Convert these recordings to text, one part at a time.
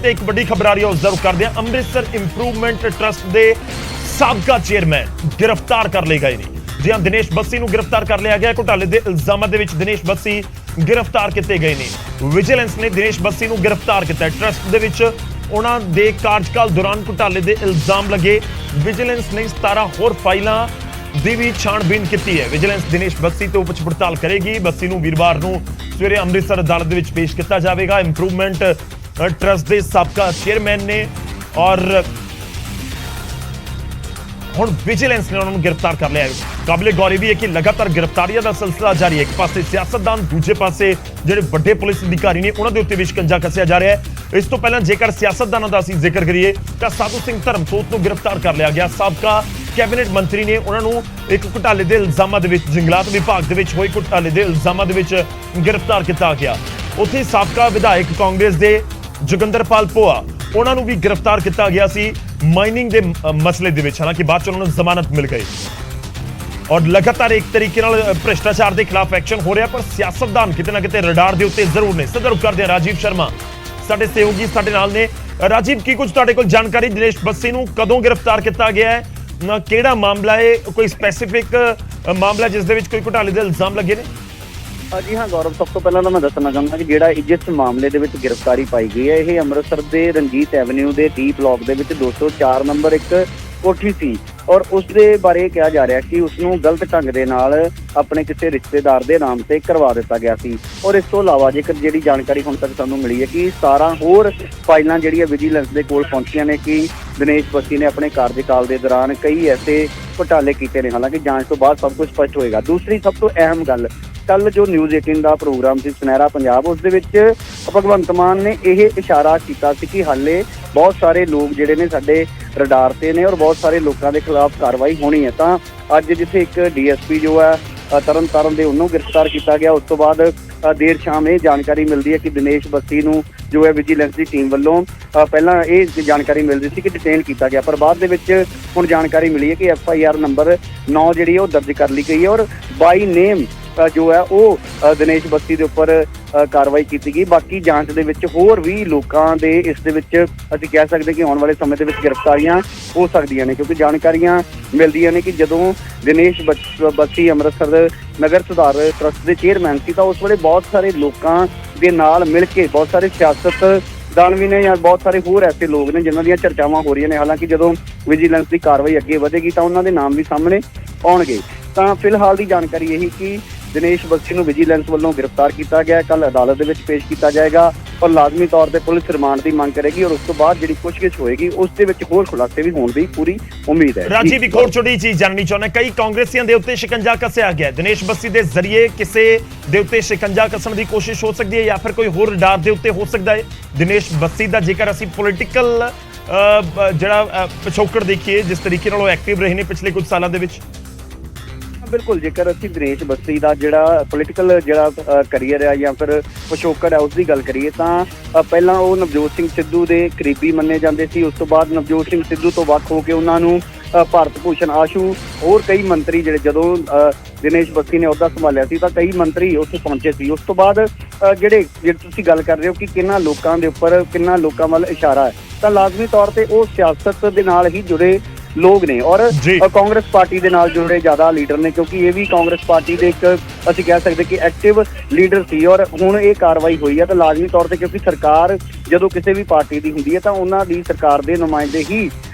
ਤੇ ਇੱਕ ਵੱਡੀ ਖਬਰ ਆ ਰਹੀ ਹੈ, ਉਸ ਦਾ ਰੁਖ ਕਰਦੇ ਹਾਂ। ਅੰਮ੍ਰਿਤਸਰ ਇੰਪਰੂਵਮੈਂਟ ਟਰਸਟ ਦੇ ਸਾਬਕਾ ਚੇਅਰਮੈਨ ਗ੍ਰਿਫਤਾਰ ਕਰ ਲਏ ਗਏ ਨੇ। ਜੀ ਹਾਂ, ਦਿਨੇਸ਼ ਬੱਸੀ ਨੂੰ ਗ੍ਰਿਫਤਾਰ ਕਰ ਲਿਆ ਗਿਆ। ਘੁਟਾਲੇ ਦੇ ਇਲਜ਼ਾਮਾਂ ਦੇ ਵਿੱਚ ਦਿਨੇਸ਼ ਬੱਸੀ ਗ੍ਰਿਫਤਾਰ ਕੀਤੇ ਗਏ ਨੇ। ਵਿਜੀਲੈਂਸ ਨੇ ਦਿਨੇਸ਼ ਬੱਸੀ ਨੂੰ ਗ੍ਰਿਫਤਾਰ ਕੀਤਾ। ਟਰਸਟ ਦੇ ਵਿੱਚ ਉਹਨਾਂ ਦੇ ਕਾਰਜਕਾਲ ਦੌਰਾਨ ਘੁਟਾਲੇ ਦੇ ਇਲਜ਼ਾਮ ਲੱਗੇ। ਵਿਜੀਲੈਂਸ ਨੇ 17 ਹੋਰ ਫਾਈਲਾਂ ਦੀ ਵੀ ਛਾਣਬੀਨ ਕੀਤੀ ਹੈ। ਵਿਜੀਲੈਂਸ ਦਿਨੇਸ਼ ਬੱਸੀ ਤੋਂ ਪੁੱਛ ਪੜਤਾਲ ਕਰੇਗੀ। ਬੱਸੀ ਨੂੰ ਵੀਰਵਾਰ ਨੂੰ ਸਵੇਰੇ ਅੰਮ੍ਰਿਤਸਰ ਅਦਾਲਤ ਦੇ ਵਿੱਚ ਪੇਸ਼ ਕੀਤਾ ਜਾਵੇਗਾ। ਇੰਪਰੂਵਮੈਂਟ ਟਰਸਟ ਦੇ ਸਾਬਕਾ ਚੇਅਰਮੈਨ ਨੇ ਔਰ ਹੁਣ ਵਿਜੀਲੈਂਸ ਨੇ ਉਹਨਾਂ ਨੂੰ ਗ੍ਰਿਫਤਾਰ ਕਰ ਲਿਆ ਹੈ। ਕਾਬਿਲੇ ਗੌਰ ਵੀ ਹੈ ਕਿ ਲਗਾਤਾਰ ਗ੍ਰਿਫਤਾਰੀਆਂ ਦਾ ਸਿਲਸਿਲਾ ਜਾਰੀ ਹੈ। ਇੱਕ ਪਾਸੇ ਸਿਆਸਤਦਾਨ, ਦੂਜੇ ਪਾਸੇ ਜਿਹੜੇ ਵੱਡੇ ਪੁਲਿਸ ਅਧਿਕਾਰੀ ਨੇ ਉਹਨਾਂ ਦੇ ਉੱਤੇ ਵੀ ਸ਼ਿਕੰਜਾ ਕੱਸਿਆ ਜਾ ਰਿਹਾ ਹੈ। ਇਸ ਤੋਂ ਪਹਿਲਾਂ ਜੇਕਰ ਸਿਆਸਤਦਾਨਾਂ ਦਾ ਅਸੀਂ ਜ਼ਿਕਰ ਕਰੀਏ ਤਾਂ ਸਾਧੂ ਸਿੰਘ ਧਰਮਸੋਤ ਨੂੰ ਗ੍ਰਿਫਤਾਰ ਕਰ ਲਿਆ ਗਿਆ। ਸਾਬਕਾ ਕੈਬਨਿਟ ਮੰਤਰੀ ਨੇ ਉਹਨਾਂ ਨੂੰ ਇੱਕ ਘੁਟਾਲੇ ਦੇ ਇਲਜ਼ਾਮਾਂ ਦੇ ਵਿੱਚ, ਜੰਗਲਾਤ ਵਿਭਾਗ ਦੇ ਵਿੱਚ ਹੋਏ ਘੁਟਾਲੇ ਦੇ ਇਲਜ਼ਾਮਾਂ ਦੇ ਵਿੱਚ ਗ੍ਰਿਫਤਾਰ ਕੀਤਾ ਗਿਆ। ਉੱਥੇ ਸਾਬਕਾ ਵਿਧਾਇਕ ਕਾਂਗਰਸ ਦੇ ਜੋਗਿੰਦਰਪਾਲ ਭੋਆ, ਉਹਨਾਂ ਨੂੰ ਵੀ ਗ੍ਰਿਫਤਾਰ ਕੀਤਾ ਗਿਆ ਸੀ ਮਾਈਨਿੰਗ ਦੇ ਮਸਲੇ ਦੇ ਵਿੱਚ। ਹਾਲਾਂਕਿ ਬਾਅਦ ਚ ਉਹਨਾਂ ਨੂੰ ਜ਼ਮਾਨਤ ਮਿਲ ਗਈ ਔਰ ਲਗਾਤਾਰ ਇੱਕ ਤਰੀਕੇ ਨਾਲ ਭ੍ਰਿਸ਼ਟਾਚਾਰ ਦੇ ਖਿਲਾਫ ਐਕਸ਼ਨ ਹੋ ਰਿਹਾ। ਪਰ ਸਿਆਸਤਦਾਨ ਕਿਤੇ ਨਾ ਕਿਤੇ ਰਡਾਰ ਦੇ ਉੱਤੇ ਜ਼ਰੂਰ ਨੇ। ਸਦਰ ਕਰਦੇ ਆ ਰਾਜੀਵ ਸ਼ਰਮਾ ਸਾਡੇ ਸਹਿਯੋਗੀ ਸਾਡੇ ਨਾਲ ਨੇ। ਰਾਜੀਵ, ਕੀ ਕੁਝ ਤੁਹਾਡੇ ਕੋਲ ਜਾਣਕਾਰੀ? ਦਿਨੇਸ਼ ਬੱਸੀ ਨੂੰ ਕਦੋਂ ਗ੍ਰਿਫਤਾਰ ਕੀਤਾ ਗਿਆ ਹੈ? ਕਿਹੜਾ ਮਾਮਲਾ ਹੈ? ਕੋਈ ਸਪੈਸੀਫਿਕ ਮਾਮਲਾ ਜਿਸ ਦੇ ਵਿੱਚ ਕੋਈ ਘੁਟਾਲੇ ਦੇ ਇਲਜ਼ਾਮ ਲੱਗੇ ਨੇ? ਜੀ ਹਾਂ ਗੌਰਵ, ਸਭ ਤੋਂ ਪਹਿਲਾਂ ਤਾਂ ਮੈਂ ਦੱਸਣਾ ਚਾਹੁੰਦਾ ਕਿ ਜਿਹੜਾ ਜਿਸ ਮਾਮਲੇ ਦੇ ਵਿੱਚ ਗ੍ਰਿਫਤਾਰੀ ਪਾਈ ਗਈ ਹੈ, ਇਹ ਅੰਮ੍ਰਿਤਸਰ ਦੇ ਰਣਜੀਤ ਐਵਨਿਊ ਦੇ ਡੀ ਬਲਾਕ ਦੇ ਵਿੱਚ 204 ਨੰਬਰ ਇੱਕ ਕੋਠੀ ਸੀ ਔਰ ਉਸ ਦੇ ਬਾਰੇ ਕਿਹਾ ਜਾ ਰਿਹਾ ਕਿ ਉਸ ਨੂੰ ਗਲਤ ਢੰਗ ਦੇ ਨਾਲ ਆਪਣੇ ਕਿਸੇ ਰਿਸ਼ਤੇਦਾਰ ਦੇ ਨਾਮ ਤੇ ਕਰਵਾ ਦਿੱਤਾ ਗਿਆ ਸੀ। ਔਰ ਇਸ ਤੋਂ ਇਲਾਵਾ ਜੇਕਰ ਜਿਹੜੀ ਜਾਣਕਾਰੀ ਹੁਣ ਤੱਕ ਸਾਨੂੰ ਮਿਲੀ ਹੈ ਕਿ 17 ਹੋਰ ਫਾਈਲਾਂ ਜਿਹੜੀਆਂ ਵਿਜੀਲੈਂਸ ਦੇ ਕੋਲ ਪਹੁੰਚੀਆਂ ਨੇ ਕਿ ਦਿਨੇਸ਼ ਬੱਸੀ ਨੇ ਆਪਣੇ ਕਾਰਜਕਾਲ ਦੇ ਦੌਰਾਨ ਕਈ ਐਸੇ ਘੁਟਾਲੇ ਕੀਤੇ ਨੇ। ਹਾਲਾਂਕਿ ਜਾਂਚ ਤੋਂ ਬਾਅਦ ਸਭ ਕੁਝ ਸਪਸ਼ਟ ਹੋਏਗਾ। ਦੂਸਰੀ ਸਭ ਤੋਂ ਅਹਿਮ ਗੱਲ, ਕੱਲ ਜੋ ਨਿਊਜ਼ 18 ਦਾ ਪ੍ਰੋਗਰਾਮ ਸੀ ਸੁਨਹਿਰਾ ਪੰਜਾਬ, ਉਸ ਦੇ ਵਿੱਚ ਭਗਵੰਤ ਮਾਨ ਨੇ ਇਹ ਇਸ਼ਾਰਾ ਕੀਤਾ ਸੀ ਕਿ ਹਾਲੇ ਬਹੁਤ ਸਾਰੇ ਲੋਕ ਜਿਹੜੇ ਨੇ ਸਾਡੇ ਰਡਾਰ ਤੇ ਨੇ ਔਰ ਬਹੁਤ ਸਾਰੇ ਲੋਕਾਂ ਦੇ ਖਿਲਾਫ ਕਾਰਵਾਈ ਹੋਣੀ ਹੈ। ਤਾਂ ਅੱਜ ਜਿੱਥੇ ਇੱਕ ਡੀਐਸਪੀ ਜੋ ਹੈ ਤਰਨ ਦੇ ਉਹਨੂੰ ਗ੍ਰਿਫਤਾਰ ਕੀਤਾ ਗਿਆ, ਉਸ ਤੋਂ ਬਾਅਦ ਦੇਰ ਸ਼ਾਮ ਇਹ ਜਾਣਕਾਰੀ ਮਿਲਦੀ ਹੈ ਕਿ ਦਿਨੇਸ਼ ਬੱਸੀ ਨੂੰ ਜੋ ਹੈ ਵਿਜੀਲੈਂਸ ਦੀ ਟੀਮ ਵੱਲੋਂ ਪਹਿਲਾਂ ਇਹ ਜਾਣਕਾਰੀ ਮਿਲਦੀ ਸੀ ਕਿ ਡਿਟੇਨ ਕੀਤਾ ਗਿਆ, ਪਰ ਬਾਅਦ ਦੇ ਵਿੱਚ ਹੁਣ ਜਾਣਕਾਰੀ ਮਿਲੀ ਹੈ ਕਿ FIR ਨੰਬਰ 9 ਜਿਹੜੀ ਹੈ ਉਹ ਦਰਜ ਕਰ ਲਈ ਗਈ ਹੈ ਔਰ ਬਾਈ ਨੇਮ ਜੋ ਹੈ ਉਹ ਦਿਨੇਸ਼ ਬੱਸੀ ਦੇ ਉੱਪਰ ਕਾਰਵਾਈ ਕੀਤੀ ਗਈ। ਬਾਕੀ ਜਾਂਚ ਦੇ ਵਿੱਚ ਹੋਰ ਵੀ ਲੋਕਾਂ ਦੇ ਇਸ ਦੇ ਵਿੱਚ ਅਸੀਂ ਕਹਿ ਸਕਦੇ ਕਿ ਆਉਣ ਵਾਲੇ ਸਮੇਂ ਦੇ ਵਿੱਚ ਗ੍ਰਿਫਤਾਰੀਆਂ ਹੋ ਸਕਦੀਆਂ ਨੇ, ਕਿਉਂਕਿ ਜਾਣਕਾਰੀਆਂ ਮਿਲਦੀਆਂ ਨੇ ਕਿ ਜਦੋਂ ਦਿਨੇਸ਼ ਬੱਸੀ ਅੰਮ੍ਰਿਤਸਰ ਨਗਰ ਸੁਧਾਰ ਟਰਸਟ ਦੇ ਚੇਅਰਮੈਨ ਸੀ ਤਾਂ ਉਸ ਵੇਲੇ ਬਹੁਤ ਸਾਰੇ ਲੋਕਾਂ ਦੇ ਨਾਲ ਮਿਲ ਕੇ ਬਹੁਤ ਸਾਰੇ ਸਿਆਸਤਦਾਨ ਵੀ ਨੇ ਜਾਂ ਬਹੁਤ ਸਾਰੇ ਹੋਰ ਐਸੇ ਲੋਕ ਨੇ ਜਿਨ੍ਹਾਂ ਦੀਆਂ ਚਰਚਾਵਾਂ ਹੋ ਰਹੀਆਂ ਨੇ। ਹਾਲਾਂਕਿ ਜਦੋਂ ਵਿਜੀਲੈਂਸ ਦੀ ਕਾਰਵਾਈ ਅੱਗੇ ਵਧੇਗੀ ਤਾਂ ਉਹਨਾਂ ਦੇ ਨਾਮ ਵੀ ਸਾਹਮਣੇ ਆਉਣਗੇ। ਤਾਂ ਫਿਲਹਾਲ ਦੀ ਜਾਣਕਾਰੀ ਇਹੀ ਕਿ ਦਿਨੇਸ਼ ਬੱਸੀ ਨੂੰ ਵਿਜੀਲੈਂਸ ਵੱਲੋਂ ਗ੍ਰਿਫਤਾਰ ਕੀਤਾ ਗਿਆ। ਕੱਲ ਅਦਾਲਤ ਦੇ ਵਿੱਚ ਪੇਸ਼ ਕੀਤਾ ਜਾਏਗਾ ਔਰ ਲਾਜ਼ਮੀ ਤੌਰ ਤੇ ਪੁਲਿਸ ਰਿਮਾਂਡ ਦੀ ਮੰਗ ਕਰੇਗੀ ਔਰ ਉਸ ਤੋਂ ਬਾਅਦ ਜਿਹੜੀ ਪੁੱਛਗਿੱਛ ਹੋਏਗੀ ਉਸ ਦੇ ਵਿੱਚ ਹੋਰ ਖੁਲਾਸੇ ਵੀ ਹੋਣ ਦੀ ਪੂਰੀ ਉਮੀਦ ਹੈ। ਰਾਜੀਵ, ਇੱਕ ਹੋਰ ਛੋਟੀ ਚੀਜ਼ ਜਾਣਨੀ ਚਾਹੁੰਦਾ, ਕਈ ਕਾਂਗਰਸੀਆਂ ਦੇ ਉੱਤੇ ਸ਼ਿਕੰਜਾ ਕੱਸਿਆ ਗਿਆ। ਦਿਨੇਸ਼ ਬੱਸੀ ਦੇ ਜ਼ਰੀਏ ਕਿਸੇ ਦੇ ਉੱਤੇ ਸ਼ਿਕੰਜਾ ਕੱਸਣ ਦੀ ਕੋਸ਼ਿਸ਼ ਹੋ ਸਕਦੀ ਹੈ ਜਾਂ ਫਿਰ ਕੋਈ ਹੋਰ ਰਡਾਰ ਦੇ ਉੱਤੇ ਹੋ ਸਕਦਾ ਹੈ। ਦਿਨੇਸ਼ ਬੱਸੀ ਦਾ ਜੇਕਰ ਅਸੀਂ ਪੋਲੀਟੀਕਲ ਜਿਹੜਾ ਪਿਛੋਕੜ ਦੇਖੀਏ, ਜਿਸ ਤਰੀਕੇ ਨਾਲ ਉਹ ਐਕਟਿਵ ਰਹੇ ਨੇ ਪਿਛਲੇ ਕੁਝ ਸਾਲਾਂ ਦੇ ਵਿੱਚ। ਬਿਲਕੁਲ, ਜੇਕਰ ਅਸੀਂ ਦਿਨੇਸ਼ ਬੱਸੀ ਦਾ ਜਿਹੜਾ ਪੋਲੀਟੀਕਲ ਜਿਹੜਾ ਕਰੀਅਰ ਹੈ ਜਾਂ ਫਿਰ ਪਿਛੋਕੜ ਹੈ ਉਸ ਦੀ ਗੱਲ ਕਰੀਏ ਤਾਂ ਪਹਿਲਾਂ ਉਹ ਨਵਜੋਤ ਸਿੰਘ ਸਿੱਧੂ ਦੇ ਕਰੀਬੀ ਮੰਨੇ ਜਾਂਦੇ ਸੀ। ਉਸ ਤੋਂ ਬਾਅਦ ਨਵਜੋਤ ਸਿੰਘ ਸਿੱਧੂ ਤੋਂ ਵੱਖ ਹੋ ਕੇ ਉਹਨਾਂ ਨੂੰ ਭਾਰਤ ਭੂਸ਼ਣ ਆਸ਼ੂ ਹੋਰ ਕਈ ਮੰਤਰੀ ਜਿਹੜੇ ਜਦੋਂ ਦਿਨੇਸ਼ ਬੱਸੀ ਨੇ ਅਹੁਦਾ ਸੰਭਾਲਿਆ ਸੀ ਤਾਂ ਕਈ ਮੰਤਰੀ ਉੱਥੇ ਪਹੁੰਚੇ ਸੀ। ਉਸ ਤੋਂ ਬਾਅਦ ਜਿਹੜੇ ਤੁਸੀਂ ਗੱਲ ਕਰ ਰਹੇ ਹੋ ਕਿ ਕਿੰਨਾ ਲੋਕਾਂ ਦੇ ਉੱਪਰ ਕਿੰਨਾ ਲੋਕਾਂ ਵੱਲ ਇਸ਼ਾਰਾ ਹੈ, ਤਾਂ ਲਾਜ਼ਮੀ ਤੌਰ ਤੇ ਉਹ ਸਿਆਸਤ ਦੇ ਨਾਲ ਹੀ ਜੁੜੇ ਲੋਕ ਨੇ ਔਰ ਕਾਂਗਰਸ ਪਾਰਟੀ ਦੇ ਨਾਲ ਜੁੜੇ ਜ਼ਿਆਦਾ ਲੀਡਰ ਨੇ, ਕਿਉਂਕਿ ਇਹ ਵੀ ਕਾਂਗਰਸ ਪਾਰਟੀ ਦੇ ਇੱਕ ਅਸੀਂ ਕਹਿ ਸਕਦੇ ਕਿ ਐਕਟਿਵ ਲੀਡਰ ਸੀ ਔਰ ਹੁਣ ਇਹ ਕਾਰਵਾਈ ਹੋਈ ਹੈ ਤਾਂ ਲਾਜ਼ਮੀ ਤੌਰ ਤੇ ਕਿਉਂਕਿ ਸਰਕਾਰ ਜਦੋਂ ਕਿਸੇ ਵੀ ਪਾਰਟੀ ਦੀ ਹੁੰਦੀ ਹੈ ਤਾਂ ਉਹਨਾਂ ਦੀ ਸਰਕਾਰ ਦੇ ਨੁਮਾਇੰਦੇ ਹੀ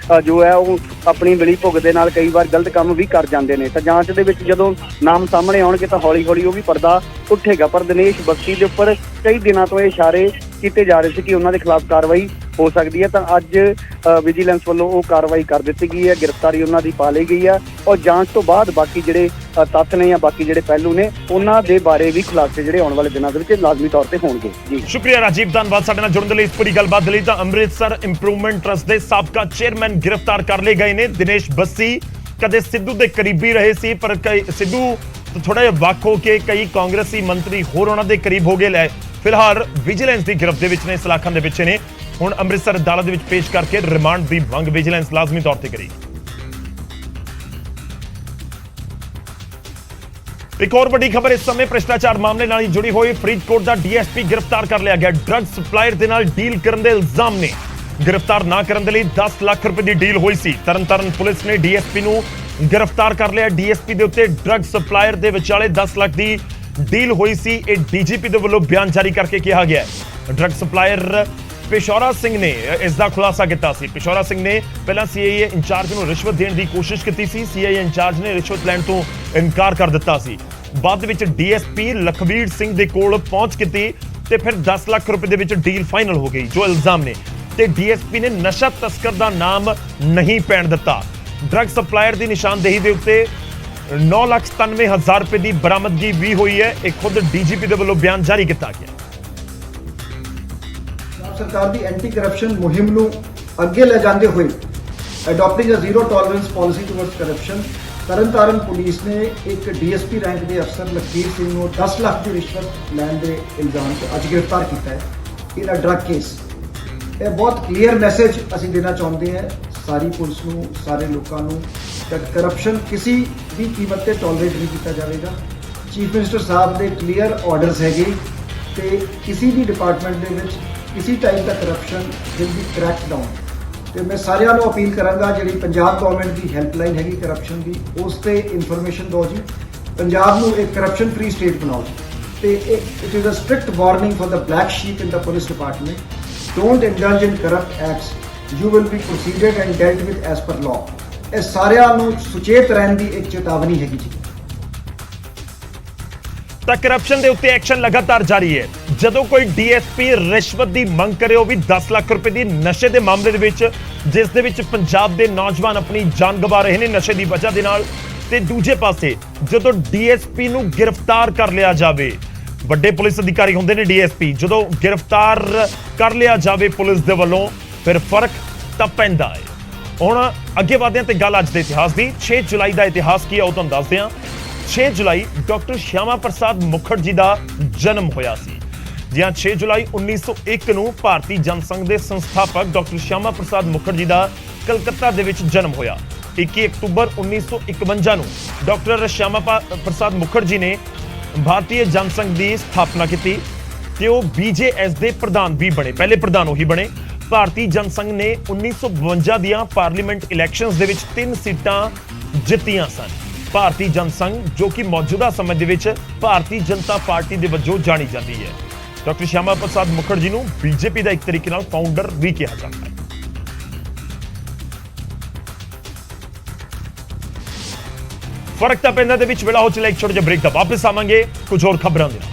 ਜੋ ਹੈ ਉਹ ਆਪਣੀ ਮਿਲੀ ਭੁਗਤ ਦੇ ਨਾਲ ਕਈ ਵਾਰ ਗਲਤ ਕੰਮ ਵੀ ਕਰ ਜਾਂਦੇ ਨੇ। ਤਾਂ ਜਾਂਚ ਦੇ ਵਿੱਚ ਜਦੋਂ ਨਾਮ ਸਾਹਮਣੇ ਆਉਣਗੇ ਤਾਂ ਹੌਲੀ ਹੌਲੀ ਉਹ ਵੀ ਪਰਦਾ ਉੱਠੇਗਾ। ਪਰ ਦਿਨੇਸ਼ ਬੱਸੀ ਦੇ ਉੱਪਰ ਕਈ ਦਿਨਾਂ ਤੋਂ ਇਹ ਇਸ਼ਾਰੇ ਕੀਤੇ ਜਾ ਰਹੇ ਸੀ ਕਿ ਉਹਨਾਂ ਦੇ ਖਿਲਾਫ ਕਾਰਵਾਈ ਹੋ ਸਕਦੀ ਹੈ, ਤਾਂ ਅੱਜ ਵਿਜੀਲੈਂਸ ਵੱਲੋਂ ਉਹ ਕਾਰਵਾਈ ਕਰ ਦਿੱਤੀ ਗਈ ਹੈ, ਗ੍ਰਿਫਤਾਰੀ ਉਹਨਾਂ ਦੀ ਪਾ ਲਈ ਗਈ ਹੈ ਔਰ ਜਾਂਚ ਤੋਂ ਬਾਅਦ ਬਾਕੀ ਜਿਹੜੇ ਤੱਥ ਨੇ ਜਾਂ ਬਾਕੀ ਜਿਹੜੇ ਪਹਿਲੂ ਨੇ ਉਹਨਾਂ ਦੇ ਬਾਰੇ ਵੀ ਖੁਲਾਸੇ ਜਿਹੜੇ ਆਉਣ ਵਾਲੇ ਦਿਨਾਂ ਦੇ ਵਿੱਚ ਲਾਜ਼ਮੀ ਤੌਰ ਤੇ ਹੋਣਗੇ। ਜੀ ਸ਼ੁਕਰੀਆ ਰਾਜੀਵ, ਧੰਨਵਾਦ ਸਾਡੇ ਨਾਲ ਜੁੜਨ ਦੇ ਲਈ। ਇਸ ਪੂਰੀ ਗੱਲਬਾਤ ਲਈ ਤਾਂ ਅੰਮ੍ਰਿਤਸਰ ਇੰਪਰੂਵਮੈਂਟ ਟਰਸਟ ਦੇ ਸਾਬਕਾ ਚੇਅਰਮੈਨ ਗ੍ਰਿਫਤਾਰ ਕਰ ਲਏ ਗਏ ਨੇ। ਦਿਨੇਸ਼ ਬੱਸੀ ਕਦੇ ਸਿੱਧੂ ਦੇ ਕਰੀਬੀ ਰਹੇ ਸੀ, ਪਰ ਸਿੱਧੂ ਥੋੜਾ ਜਿਹਾ ਵੱਖ ਹੋ ਕੇ ਕਈ ਕਾਂਗਰਸੀ ਮੰਤਰੀ ਹੋਰ ਉਹਨਾਂ ਦੇ ਕਰੀਬ ਹੋ ਗਏ। ਫਿਲਹਾਲ ਵਿਜੀਲੈਂਸ ਦੀ ਗਿਰਫਤ ਦੇ ਵਿੱਚ ਨੇ, ਸਲਾਖਾਂ ਦੇ ਪਿੱਛੇ ਨੇ। ਹੁਣ ਅੰਮ੍ਰਿਤਸਰ ਅਦਾਲਤ ਦੇ ਵਿੱਚ ਪੇਸ਼ ਕਰਕੇ ਰਿਮਾਂਡ ਦੀ ਮੰਗ ਵਿਜੀਲੈਂਸ ਲਾਜ਼ਮੀ ਤੌਰ ਤੇ ਕਰੇਗੀ। ਇੱਕ ਹੋਰ ਵੱਡੀ ਖਬਰ ਇਸ ਸਮੇਂ ਭ੍ਰਿਸ਼ਟਾਚਾਰ ਮਾਮਲੇ ਨਾਲ ਹੀ ਜੁੜੀ ਹੋਈ ਫਰੀਦਕੋਟ ਦਾ ਡੀਐਸਪੀ ਗ੍ਰਿਫਤਾਰ ਕਰ ਲਿਆ ਗਿਆ। ਡਰੱਗ ਸਪਲਾਇਰ ਦੇ ਨਾਲ ਡੀਲ ਕਰਨ ਦੇ ਇਲਜ਼ਾਮ ਨੇ। ਗ੍ਰਿਫਤਾਰ ਨਾ ਕਰਨ ਦੇ ਲਈ 10 ਲੱਖ ਰੁਪਏ ਦੀ ਡੀਲ ਹੋਈ ਸੀ। ਤਰਨਤਾਰਨ ਪੁਲਿਸ ਨੇ ਡੀਐਸਪੀ ਨੂੰ ਗ੍ਰਿਫਤਾਰ ਕਰ ਲਿਆ। ਡੀਐਸਪੀ ਦੇ ਉੱਤੇ ਡਰੱਗ ਸਪਲਾਇਰ ਦੇ ਵਿਚਾਲੇ 10 ਲੱਖ ਦੀ ਡੀਲ ਹੋਈ ਸੀ। ਇਹ ਡੀਜੀਪੀ ਦੇ ਵੱਲੋਂ ਬਿਆਨ ਜਾਰੀ ਕਰਕੇ ਕਿਹਾ ਗਿਆ ਹੈ। ਡਰੱਗ ਸਪਲਾਇਰ ਪਿਸ਼ੌਰਾ ਸਿੰਘ ਨੇ ਇਸ ਦਾ ਖੁਲਾਸਾ ਕੀਤਾ ਸੀ। ਪਿਸ਼ੌਰਾ ਸਿੰਘ ਨੇ ਪਹਿਲਾਂ ਸੀਆਈਏ ਇੰਚਾਰਜ ਨੂੰ ਰਿਸ਼ਵਤ ਦੇਣ ਦੀ ਕੋਸ਼ਿਸ਼ ਕੀਤੀ ਸੀ। ਸੀਆਈਏ ਇੰਚਾਰਜ ਨੇ ਰਿਸ਼ਵਤ ਲੈਣ ਤੋਂ ਇਨਕਾਰ ਕਰ ਦਿੱਤਾ ਸੀ। ਬਾਅਦ ਵਿੱਚ ਡੀਐਸਪੀ ਲਖਵੀਰ ਸਿੰਘ ਦੇ ਕੋਲ ਪਹੁੰਚ ਕੀਤੀ ਤੇ ਫਿਰ 10 ਲੱਖ ਰੁਪਏ ਦੇ ਵਿੱਚ ਡੀਲ ਫਾਈਨਲ ਹੋ ਗਈ ਜੋ ਇਲਜ਼ਾਮ ਨੇ। ਤੇ ਡੀਐਸਪੀ ਨੇ ਨਸ਼ਾ ਤਸਕਰ ਦਾ ਨਾਮ ਨਹੀਂ ਪੈਣ ਦਿੱਤਾ। ਡਰੱਗ ਸਪਲਾਇਰ ਦੀ ਨਿਸ਼ਾਨਦੇਹੀ ਦੇ ਉੱਤੇ 9,97,000 ਰੁਪਏ ਦੀ ਬਰਾਮਦਗੀ ਵੀ ਹੋਈ ਹੈ। ਇਹ ਖੁਦ ਡੀਜੀਪੀ ਦੇ ਵੱਲੋਂ ਬਿਆਨ ਜਾਰੀ ਕੀਤਾ ਗਿਆ। ਸਰਕਾਰ ਦੀ ਐਂਟੀ ਕਰਪਸ਼ਨ ਮੁਹਿੰਮ ਨੂੰ ਅੱਗੇ ਲੈ ਜਾਂਦੇ ਹੋਏ adapting a zero tolerance policy towards corruption Tarn Taran police ਨੇ ਇੱਕ ਡੀਐਸਪੀ ਰੈਂਕ ਦੇ ਅਫਸਰ ਲਖਵੀਰ ਸਿੰਘ ਨੂੰ 10 ਲੱਖ ਦੀ ਰਿਸ਼ਵਤ ਲੈਣ ਦੇ ਇਲਜ਼ਾਮ 'ਚ ਅੱਜ ਗ੍ਰਿਫਤਾਰ ਕੀਤਾ ਹੈ ਇਨ ਅ ਡਰੱਗ ਕੇਸ। ਇਹ ਬਹੁਤ ਕਲੀਅਰ ਮੈਸੇਜ ਅਸੀਂ ਦੇਣਾ ਚਾਹੁੰਦੇ ਹਾਂ ਸਾਰੀ ਪੁਲਿਸ ਨੂੰ, ਸਾਰੇ ਲੋਕਾਂ ਨੂੰ ਕਿ ਕਰਪਸ਼ਨ ਕਿਸੇ ਵੀ ਕੀਮਤ ਤੇ ਟੋਲਰੇਟ ਨਹੀਂ ਕੀਤਾ ਜਾਵੇਗਾ। ਚੀਫ ਮਿਨਿਸਟਰ ਸਾਹਿਬ ਦੇ ਕਲੀਅਰ ਆਰਡਰਸ ਹੈਗੇ ਤੇ ਕਿਸੇ ਵੀ ਡਿਪਾਰਟਮੈਂਟ ਦੇ ਵਿੱਚ ਕਿਸੇ type the corruption will be correct down. ਤੇ ਮੈਂ ਸਾਰਿਆਂ ਨੂੰ ਅਪੀਲ ਕਰਾਂਗਾ ਜਿਹੜੀ ਪੰਜਾਬ ਗਵਰਨਮੈਂਟ ਦੀ ਹੈਲਪਲਾਈਨ ਹੈਗੀ ਕਰਪਸ਼ਨ ਦੀ ਉਸ ਤੇ ਇਨਫੋਰਮੇਸ਼ਨ ਦਿਓ ਜੀ। ਪੰਜਾਬ ਨੂੰ ਇੱਕ ਕਰਪਸ਼ਨ ਫ੍ਰੀ ਸਟੇਟ ਬਣਾਓ ਤੇ it is a strict warning for the black sheep in the police department. Don't indulge in corrupt acts, you will be proceeded and dealt with as per law. ਇਹ ਸਾਰਿਆਂ ਨੂੰ ਸੁਚੇਤ ਰਹਿਣ ਦੀ ਇੱਕ ਚੇਤਾਵਨੀ ਹੈਗੀ ਜੀ। ਤਾਂ ਕਰਪਸ਼ਨ ਦੇ ਉੱਤੇ ਐਕਸ਼ਨ ਲਗਾਤਾਰ ਜਾਰੀ ਹੈ। ਜਦੋਂ ਕੋਈ ਡੀਐਸਪੀ ਰਿਸ਼ਵਤ ਦੀ ਮੰਗ ਕਰੇ ਉਹ ਵੀ 10 ਲੱਖ ਰੁਪਏ ਦੀ ਨਸ਼ੇ ਦੇ ਮਾਮਲੇ ਦੇ ਵਿੱਚ, ਜਿਸ ਦੇ ਵਿੱਚ ਪੰਜਾਬ ਦੇ ਨੌਜਵਾਨ ਆਪਣੀ ਜਾਨ ਗਵਾ ਰਹੇ ਨੇ ਨਸ਼ੇ ਦੀ ਵਜ੍ਹਾ ਦੇ ਨਾਲ। ਤੇ ਦੂਜੇ ਪਾਸੇ ਜਦੋਂ ਡੀਐਸਪੀ ਨੂੰ ਗ੍ਰਿਫਤਾਰ ਕਰ ਲਿਆ ਜਾਵੇ, ਵੱਡੇ ਪੁਲਿਸ ਅਧਿਕਾਰੀ ਹੁੰਦੇ ਨੇ ਡੀਐਸਪੀ, ਜਦੋਂ ਗ੍ਰਿਫਤਾਰ ਕਰ ਲਿਆ ਜਾਵੇ ਪੁਲਿਸ ਦੇ ਵੱਲੋਂ ਫਿਰ ਫਰਕ ਤਾਂ ਪੈਂਦਾ ਹੈ। ਹੁਣ ਅੱਗੇ ਵਧਦੇ ਹਾਂ ਤੇ ਗੱਲ ਅੱਜ ਦੇ ਇਤਿਹਾਸ ਦੀ। 6 ਜੁਲਾਈ ਦਾ ਇਤਿਹਾਸ ਕੀ ਹੈ ਉਹ ਤੁਹਾਨੂੰ ਦੱਸਦੇ ਹਾਂ। 6 ਜੁਲਾਈ ਡਾਕਟਰ ਸ਼ਿਆਮਾ ਪ੍ਰਸਾਦ ਮੁਖਰਜੀ ਦਾ ਜਨਮ ਹੋਇਆ ਸੀ। ਜੀ ਹਾਂ, 6 ਜੁਲਾਈ 1901 ਨੂੰ ਭਾਰਤੀ ਜਨਸੰਘ ਦੇ ਸੰਸਥਾਪਕ ਡਾਕਟਰ ਸ਼ਿਆਮਾ ਪ੍ਰਸਾਦ ਮੁਖਰਜੀ ਦਾ ਕਲਕੱਤਾ ਦੇ ਵਿੱਚ ਜਨਮ ਹੋਇਆ। 21 ਅਕਤੂਬਰ 1951 ਨੂੰ ਡਾਕਟਰ ਸ਼ਿਆਮਾ ਪ੍ਰਸਾਦ ਮੁਖਰਜੀ ਨੇ ਭਾਰਤੀ ਜਨਸੰਘ ਦੀ ਸਥਾਪਨਾ ਕੀਤੀ ਤੇ ਉਹ BJS ਦੇ ਪ੍ਰਧਾਨ ਵੀ ਬਣੇ, ਪਹਿਲੇ ਪ੍ਰਧਾਨ ਉਹੀ ਬਣੇ। ਭਾਰਤੀ ਜਨਸੰਘ ਨੇ 1952 ਦੀਆਂ ਪਾਰਲੀਮੈਂਟ ਇਲੈਕਸ਼ਨਸ ਦੇ ਵਿੱਚ 3 ਸੀਟਾਂ ਜਿੱਤੀਆਂ ਸਨ। ਭਾਰਤੀ ਜਨਸੰਘ ਜੋ ਕਿ ਮੌਜੂਦਾ ਸਮੇਂ ਦੇ ਵਿੱਚ ਭਾਰਤੀ ਜਨਤਾ ਪਾਰਟੀ ਦੇ ਵਜੋਂ ਜਾਣੀ ਜਾਂਦੀ ਹੈ। ਡਾਕਟਰ ਸ਼ਿਆਮਾ ਪ੍ਰਸਾਦ ਮੁਖਰਜੀ ਨੂੰ ਬੀਜੇਪੀ ਦਾ ਇੱਕ ਤਰੀਕੇ ਨਾਲ ਫਾਊਂਡਰ ਵੀ ਕਿਹਾ ਜਾਂਦਾ ਹੈ। ਫਰਕ ਤਾਂ ਪੈਂਦਾ ਦੇ ਵਿੱਚ ਵੇਲਾ ਹੋ ਚਲਾ ਇੱਕ ਛੋਟੇ ਜਿਹੇ ਬ੍ਰੇਕ ਦਾ। ਵਾਪਸ ਆਵਾਂਗੇ ਕੁਝ ਹੋਰ ਖਬਰਾਂ ਦੇ ਨਾਲ।